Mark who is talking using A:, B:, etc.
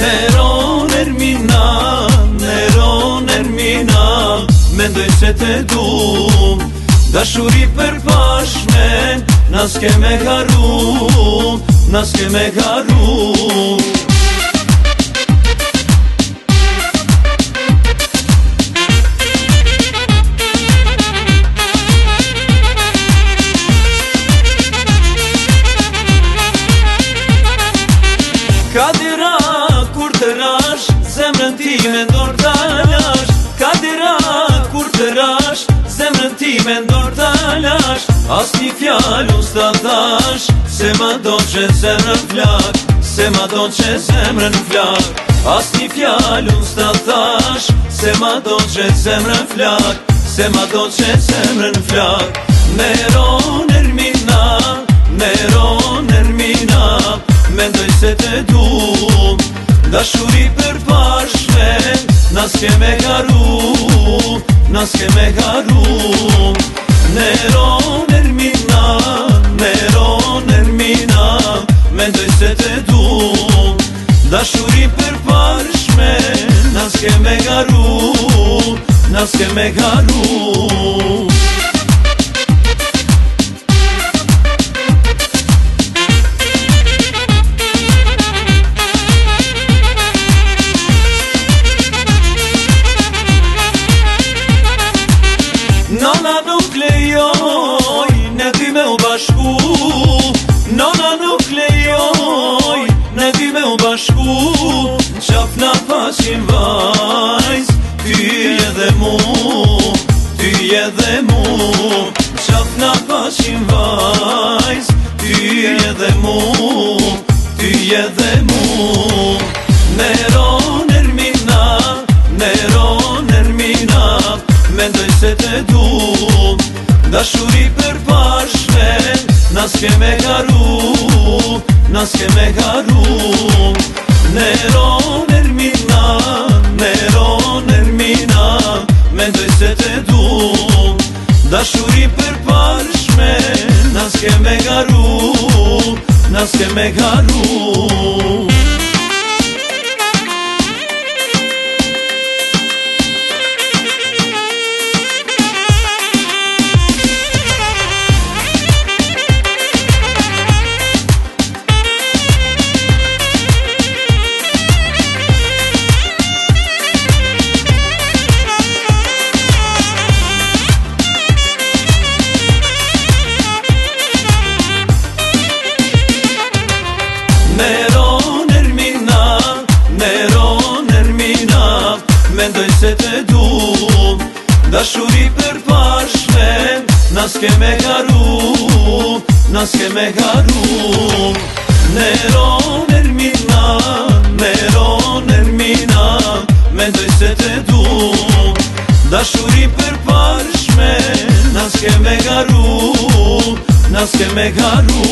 A: Neron Ermina, mendoj se te du. Dashuri për pashme, nas ke me garu, nas ke me garu. Kadira kur të rash, zemrën ti me ndor të lash. Kadira kur të rash, zemrën ti me ndor të lash. As një fjallë unë s'ta thash, se ma do që zemrën flak, se ma do që zemrën flak. As një fjallë unë s'ta thash, se ma do që zemrën flak, se ma do që zemrën flak. Neron Ermina, mendoj se te du. Dashuri për pashme, nas ke me garu, nas ke me garu. Neron Ermina, mendoj se te du. Dashuri për pashme, nas ke me garu, nas ke me garu. Nona nuk lejoj, ne dy me u bashku. Nona nuk lejoj, ne dy me u bashku. Qaf na pasim vajz, ty edhe mu, ty edhe mu. Qaf na pasim vajz, ty edhe mu, ty edhe mu. Neron Ermina, mendoj se te du. Dashuri për pashme, nas ke me garu, nas ke me garu. Neron Ermina, mendoj se te du. Dashuri për pashme, nas ke me garu, nas ke me garu. Neron Ermina, mendoj se te du. Dashuri për pashme, nas ke me garu, nas ke me garu. Neron Ermina, mendoj se te du. Dashuri për pashme, nas ke me garu, nas ke me garu.